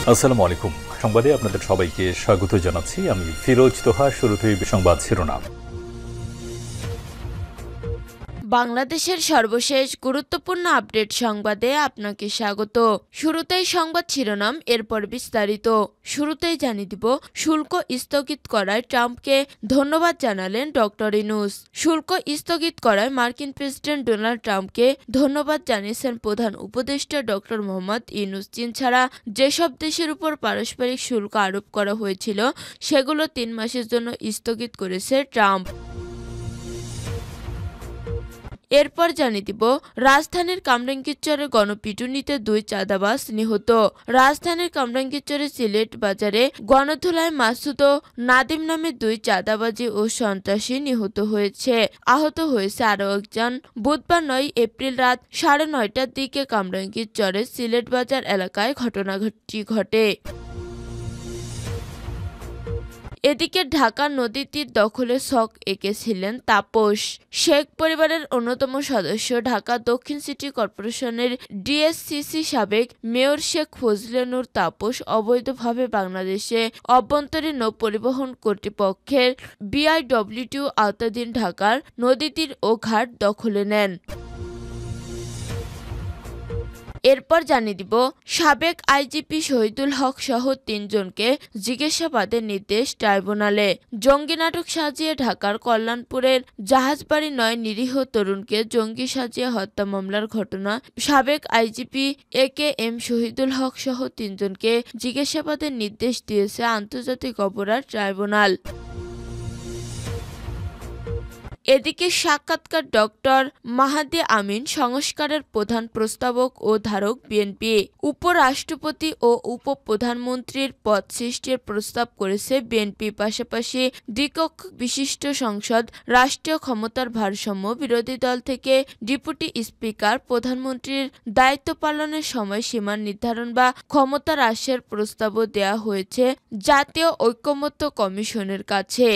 আসসালামু আলাইকুম। সংবাদে আপনাদের সবাইকে স্বাগত জানাচ্ছি। আমি ফিরোজ তোহা। শুরুতেই সংবাদ শিরোনাম। বাংলাদেশের সর্বশেষ গুরুত্বপূর্ণ আপডেট সংবাদে আপনাকে স্বাগত। শুরুতেই সংবাদ শিরোনাম, এরপর বিস্তারিত। শুরুতেই জানিয়ে দিব, শুল্ক স্থগিত করায় ট্রাম্পকে ধন্যবাদ জানালেন ডক্টর ইউনূস। শুল্ক স্থগিত করায় মার্কিন প্রেসিডেন্ট ডোনাল্ড ট্রাম্পকে ধন্যবাদ জানিয়েছেন প্রধান উপদেষ্টা ডক্টর মোহাম্মদ ইউনূস। চীন ছাড়া যেসব দেশের উপর পারস্পরিক শুল্ক আরোপ করা হয়েছিল সেগুলো 3 মাসের জন্য স্থগিত করেছে ট্রাম্প। এরপর জানিয়ে দিব, রাজধানীর কামরাঙ্গীরচরে গণপিটুনিতে 2 চাঁদাবাজ নিহত। রাজধানীর কামরাঙ্গীরচরে সিলেট বাজারে গণধোলায় মাসুদ ও নাদিম নামে 2 চাঁদাবাজি ও সন্ত্রাসী নিহত হয়েছে। আহত হয়েছে আরও একজন। বুধবার 9 এপ্রিল রাত 9:30টার দিকে কামরাঙ্গীরচরের সিলেট বাজার এলাকায় ঘটনাটি ঘটে। এদিকে ঢাকা নদী তীর দখলে ছক এঁকেছিলেন তাপস। শেখ পরিবারের অন্যতম সদস্য ঢাকা দক্ষিণ সিটি কর্পোরেশনের ডিএসসিসি সাবেক মেয়র শেখ ফজলে নূর তাপস অবৈধভাবে বাংলাদেশে অভ্যন্তরীণ নৌ পরিবহন কর্তৃপক্ষের বিআইডব্লিউটিউ আওতাধীন ঢাকার নদী তীর ও ঘাট দখলে নেন। এরপর জানিয়ে দিব, সাবেক আইজিপি শহীদুল হক সহ 3 জনকে জিজ্ঞাসাবাদের নির্দেশ ট্রাইব্যুনালে। জঙ্গি নাটক সাজিয়ে ঢাকার কল্যাণপুরের জাহাজবাড়ি 9 নিরীহ তরুণকে জঙ্গি সাজিয়ে হত্যা মামলার ঘটনা সাবেক আইজিপি একেএম শহীদুল হক সহ 3 জনকে জিজ্ঞাসাবাদের নির্দেশ দিয়েছে আন্তর্জাতিক অপরাধ ট্রাইব্যুনাল। এদিকে সাক্ষাৎকার ডক্টর মাহাদি আমিন সংস্কারের প্রধান প্রস্তাবক ও ধারক বিএনপি। উপরাষ্ট্রপতি ও উপপ্রধানমন্ত্রীর পদ সৃষ্টির প্রস্তাব করেছে বিএনপি। পাশাপাশি দ্বিকক্ষ বিশিষ্ট সংসদ, রাষ্ট্রীয় ক্ষমতার ভারসাম্য, বিরোধী দল থেকে ডেপুটি স্পিকার, প্রধানমন্ত্রীর দায়িত্ব পালনের সময়সীমা নির্ধারণ বা ক্ষমতা হ্রাসের প্রস্তাবও দেওয়া হয়েছে জাতীয় ঐকমত্য কমিশনের কাছে।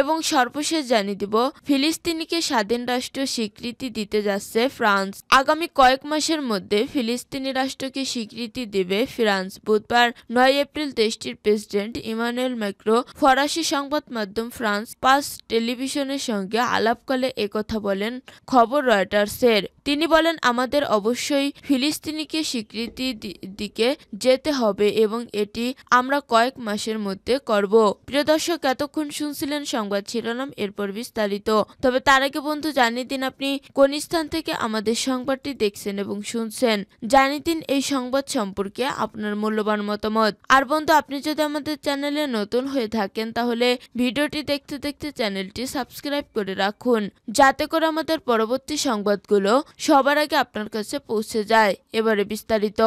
এবং সর্বশেষ জানিয়ে দিব, ফিলিস্তিনিকে স্বাধীন রাষ্ট্র স্বীকৃতি দিতে যাচ্ছে ফ্রান্স। আগামী কয়েক মাসের মধ্যে ফিলিস্তিনি রাষ্ট্রকে স্বীকৃতি দেবে ফ্রান্স। বুধবার 9 এপ্রিল দেশটির প্রেসিডেন্ট ইমানুয়েল ম্যাক্রো ফরাসি সংবাদ মাধ্যম ফ্রান্স 5 টেলিভিশনের সঙ্গে আলাপকালে একথা বলেন খবর রয়টার্সের। তিনি বলেন, আমাদের অবশ্যই ফিলিস্তিনিকে স্বীকৃতির দিকে যেতে হবে এবং এটি আমরা কয়েক মাসের মধ্যে করব। প্রিয় দর্শক, এতক্ষণ শুনছিলেন সংবাদ শিরোনাম, এরপর বিস্তারিত। তবে তার আগে বন্ধু জানিয়ে দিন আপনি কোন স্থান থেকে আমাদের সংবাদটি দেখছেন এবং শুনছেন। জানিয়ে দিন এই সংবাদ সম্পর্কে আপনার মূল্যবান মতামত। আর বন্ধু, আপনি যদি আমাদের চ্যানেলে নতুন হয়ে থাকেন তাহলে ভিডিওটি দেখতে দেখতে চ্যানেলটি সাবস্ক্রাইব করে রাখুন, যাতে করে আমাদের পরবর্তী সংবাদগুলো সবার আগে আপনার কাছে পৌঁছে যায়। এবারে বিস্তারিত।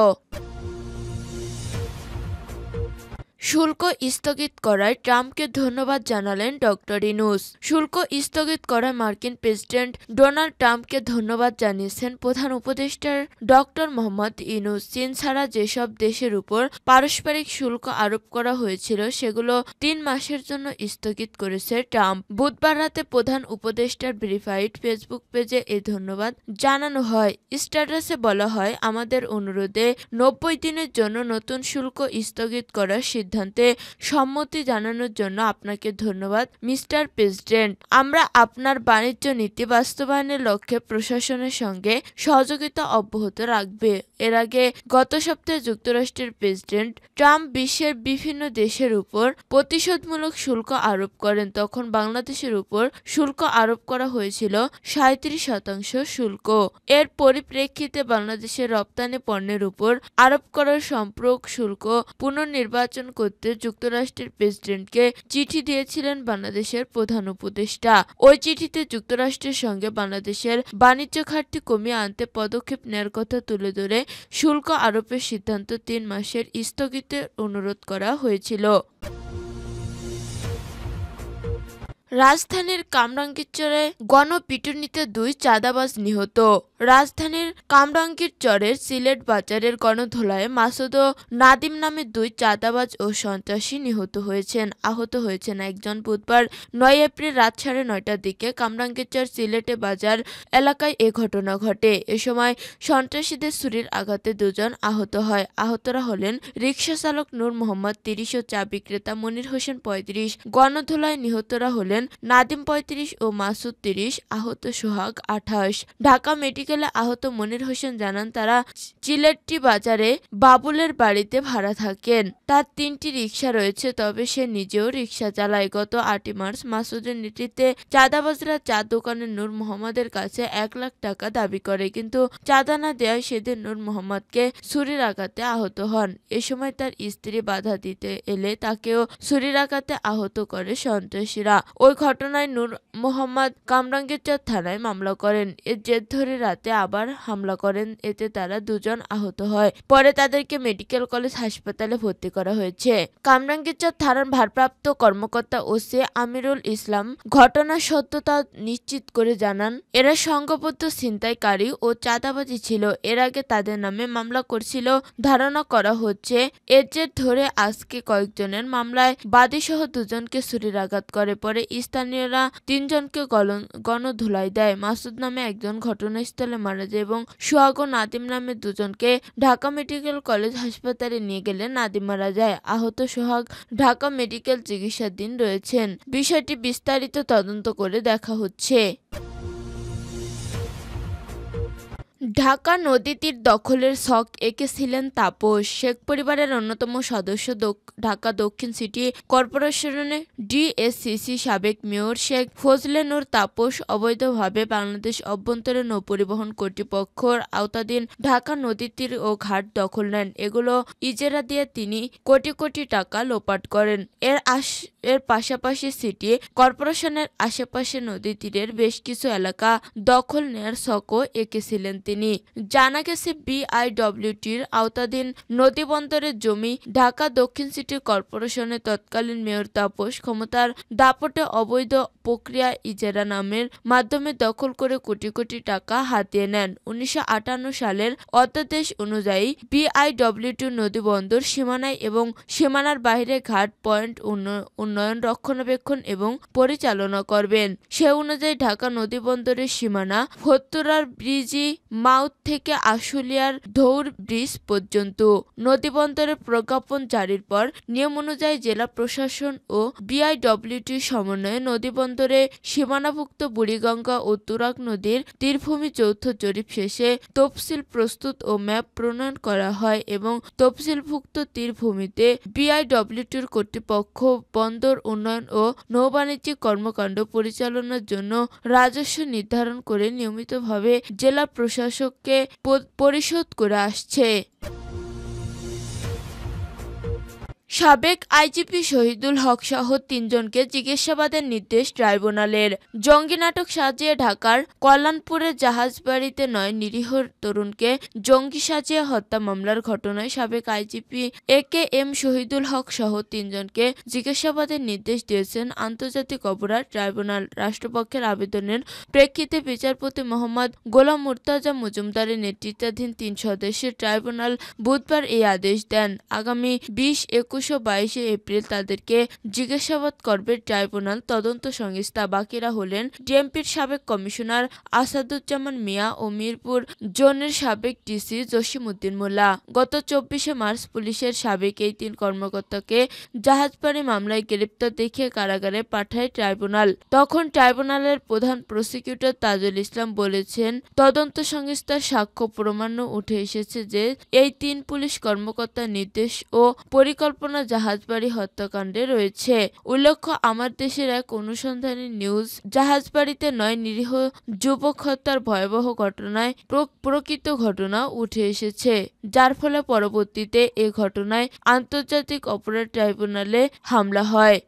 শুল্ক স্থগিত করায় ট্রাম্পকে ধন্যবাদ জানালেন ডক্টর ইউনূস। শুল্ক স্থগিত করায় মার্কিন প্রেসিডেন্ট ডোনাল্ড ট্রাম্পকে ধন্যবাদ জানিয়েছেন প্রধান উপদেষ্টা ডক্টর মোহাম্মদ ইউনূস। চীন ছাড়া যেসব দেশের উপর পারস্পরিক শুল্ক আরোপ করা হয়েছিল সেগুলো 3 মাসের জন্য স্থগিত করেছে ট্রাম্প। বুধবার রাতে প্রধান উপদেষ্টার ভেরিফাইড ফেসবুক পেজে এই ধন্যবাদ জানানো হয়। স্ট্যাটাসে বলা হয়, আমাদের অনুরোধে 90 দিনের জন্য নতুন শুল্ক স্থগিত করার সিদ্ধান্তে সম্মতি জানানোর জন্য আপনাকে ধন্যবাদ মিস্টার প্রেসিডেন্ট। আমরা আপনার বাণিজ্য নীতি বাস্তবায়নের লক্ষ্যে প্রশাসনের সঙ্গে সহযোগিতা অব্যাহত রাখবে। এর আগে গত সপ্তাহে যুক্তরাষ্ট্রের প্রেসিডেন্ট ট্রাম্প বিশ্বের বিভিন্ন দেশের উপর প্রতিশোধমূলক শুল্ক আরোপ করেন। তখন বাংলাদেশের উপর শুল্ক আরোপ করা হয়েছিল 37% শুল্ক। এর পরিপ্রেক্ষিতে বাংলাদেশের রপ্তানি পণ্যের উপর আরোপ করা সম্পূরক শুল্ক পুনর্নির্বাচন করতে যুক্তরাষ্ট্রের প্রেসিডেন্টকে চিঠি দিয়েছিলেন বাংলাদেশের প্রধান উপদেষ্টা। ওই চিঠিতে যুক্তরাষ্ট্রের সঙ্গে বাংলাদেশের বাণিজ্য ঘাটতি কমিয়ে আনতে পদক্ষেপ নেওয়ার কথা তুলে ধরে শুল্ক আরোপের সিদ্ধান্ত 3 মাসের স্থগিতের অনুরোধ করা হয়েছিল। রাজধানীর কামরাঙ্গীরচরে গণপিটুনিতে 2 চাঁদাবাজ নিহত। রাজধানীর কামরাঙ্গীরচরের সিলেট বাজারের গণধোলায় মাসুদ ও নাদিম নামে 2 চাঁদাবাজ ও সন্ত্রাসী নিহত হয়েছেন। আহত হয়েছেন একজন। বুধবার 9 এপ্রিল রাত 9:30টার দিকে কামরাঙ্গীরচর সিলেটে বাজার এলাকায় এ ঘটনা ঘটে। এ সময় সন্ত্রাসীদের ছুরির আঘাতে 2 জন আহত হয়। আহতরা হলেন রিকশা চালক নূর মোহাম্মদ 30 ও চা বিক্রেতা মনির হোসেন 35। গণধোলায় নিহতরা হলেন নাদিম 35 ও মাসুদ 30, আহত সোহাগ 28। ঢাকা মেডিকেলে আহত মনির হোসেন জানান, তারা চিলেট্টি বাজারে বাবুলের বাড়িতে ভাড়া থাকেন। তার 3টি রিকশা রয়েছে, তবে সে নিজেও রিকশা চালায়। গত 8 মার্চ মাসুদের নেতৃত্বে চাঁদাবাজরা চা দোকানের নূর মোহাম্মদের কাছে 1 লাখ টাকা দাবি করে, কিন্তু চাঁদা না দেওয়ায় সেদিন নূর মোহাম্মদকে ছুরির আঘাতে আহত হন। এ সময় তার স্ত্রী বাধা দিতে এলে তাকেও ছুরির আঘাতে আহত করে সন্ত্রাসীরা। ওই ঘটনায় নূর মোহাম্মদ কামরাঙ্গীরচর থানায় মামলা করেন। এর জের ধরে রাতে আবার হামলা করেন, এতে তারা 2 জন আহত হয়। পরে তাদেরকে মেডিকেল কলেজ হাসপাতালে ভর্তি করা হয়েছে। কামরাঙ্গীরচর থানার ভারপ্রাপ্ত কর্মকর্তা ওসি আমিরুল ইসলাম ঘটনার সত্যতা নিশ্চিত করে জানান, এরা সংঘবদ্ধ ছিনতাইকারী ও চাঁদাবাজি ছিল। এর আগে তাদের নামে মামলা করছিল। ধারণা করা হচ্ছে এর জের ধরে আজকে কয়েকজনের মামলায় বাদীসহ 2 জনকে ছুরির আঘাত করে। পরে স্থানীয়রা 3 জনকে গণধোলাই দেয়। মাসুদ নামে একজন ঘটনাস্থলে মারা যায় এবং সোহাগ ও নাদিম নামে 2 জনকে ঢাকা মেডিকেল কলেজ হাসপাতালে নিয়ে গেলে নাদিম মারা যায়। আহত সোহাগ ঢাকা মেডিকেল চিকিৎসাধীন রয়েছেন। বিষয়টি বিস্তারিত তদন্ত করে দেখা হচ্ছে। ঢাকা নদীতীর দখলের ছক এঁকেছিলেন তাপস। শেখ পরিবারের অন্যতম সদস্য ঢাকা দক্ষিণ সিটি কর্পোরেশনের ডিএসসিসি সাবেক মেয়র শেখ ফজলে নূর তাপস অবৈধভাবে বাংলাদেশ অভ্যন্তরীণ নৌপরিবহন কর্তৃপক্ষের আওতাধীন ঢাকা নদীতীর ও ঘাট দখল নেন। এগুলো ইজারা দিয়ে তিনি কোটি কোটি টাকা লোপাট করেন। এর পাশাপাশি সিটি কর্পোরেশনের আশেপাশে নদী তীরের বেশ কিছু এলাকা দখল নেয়ার ছকও এঁকেছিলেন তিনি। জানা গেছে, বিআইডব্লিউটির আওতাধীন নদীবন্দরের জমি ঢাকা দক্ষিণ সিটি কর্পোরেশনের তৎকালীন মেয়র তাপস ক্ষমতার দাপটে অবৈধ প্রক্রিয়া ইজারা নামের মাধ্যমে দখল করে কোটি কোটি টাকা হাতিয়ে নেন। 1958 সালের অধ্যাদেশ অনুযায়ী বিআইডব্লিউটি নদীবন্দর সীমানায় এবং সীমানার বাইরে ঘাট পয়েন্ট উন্নয়ন, রক্ষণাবেক্ষণ এবং পরিচালনা করবেন। সে অনুযায়ী ঢাকা নদীবন্দরের সীমানা ফতুরার ব্রিজি মাউথ থেকে আশুলিয়ার ধৌর ব্রিজ পর্যন্ত। নদীবন্দরের প্রজ্ঞাপন জারির পর নিয়ম অনুযায়ী জেলা প্রশাসন ও বিআইডব্লিউটির সমন্বয়ে নদীবন্দরে সীমানাভুক্ত বুড়িগঙ্গা ও তুরাগ নদীর তীরভূমি যৌথ জরিপ শেষে তফসিল প্রস্তুত ও ম্যাপ প্রণয়ন করা হয় এবং তফসিলভুক্ত তীরভূমিতে বিআইডব্লিউটির কর্তৃপক্ষ বন্দর উন্নয়ন ও নৌবাণিজ্যিক কর্মকাণ্ড পরিচালনার জন্য রাজস্ব নির্ধারণ করে নিয়মিতভাবে জেলা প্রশাসককে পরিশোধ করে আসছে। সাবেক আইজিপি শহীদুল হক সহ 3 জনকে জিজ্ঞাসাবাদের নির্দেশ ট্রাইব্যুনালের। জঙ্গি নাটক সাজিয়ে ঢাকার কল্যাণপুরের জাহাজবাড়িতে 9 নিরীহ তরুণকে জঙ্গি সাজিয়ে হত্যা মামলার ঘটনায় সাবেক আইজিপি একেএম শহীদুল হক সহ 3 জনকে জিজ্ঞাসাবাদের নির্দেশ দিয়েছেন আন্তর্জাতিক অপরাধ ট্রাইব্যুনাল। রাষ্ট্রপক্ষের আবেদনের প্রেক্ষিতে বিচারপতি মোহাম্মদ গোলাম মুর্তজা মজুমদারের নেতৃত্বাধীন 3 সদস্যের ট্রাইব্যুনাল বুধবার এই আদেশ দেন। আগামী 20, 21 ও 22 এপ্রিল তাদেরকে জিজ্ঞাসাবাদ করবে ট্রাইব্যুনাল তদন্ত সংস্থা। বাকিরা হলেন ডিএমপির সাবেক কমিশনার আসাদুজ্জামান মিয়া ও মিরপুর জোনের সাবেক ডিসি জসিমউদ্দিন মোল্লা। গত 24 মার্চ পুলিশের সাবেক এই 3 কর্মকর্তাকে জাহাজবাড়ি মামলায় গ্রেপ্তার দেখিয়ে কারাগারে পাঠায় ট্রাইব্যুনাল। তখন ট্রাইব্যুনালের প্রধান প্রসিকিউটর তাজুল ইসলাম বলেছেন, তদন্ত সংস্থার সাক্ষ্য প্রমাণও উঠে এসেছে যে এই 3 পুলিশ কর্মকর্তার নির্দেশ ও পরিকল্পনা জাহাজবাড়ি হত্যাকাণ্ডে রয়েছে। উল্লেখ্য, আমার দেশের এক অনুসন্ধানী নিউজ জাহাজবাড়িতে 9 নিরীহ যুবক হত্যার ভয়াবহ ঘটনায় প্রকৃত ঘটনা উঠে এসেছে, যার ফলে পরবর্তীতে এ ঘটনায় আন্তর্জাতিক অপরাধ ট্রাইব্যুনালে হামলা হয়।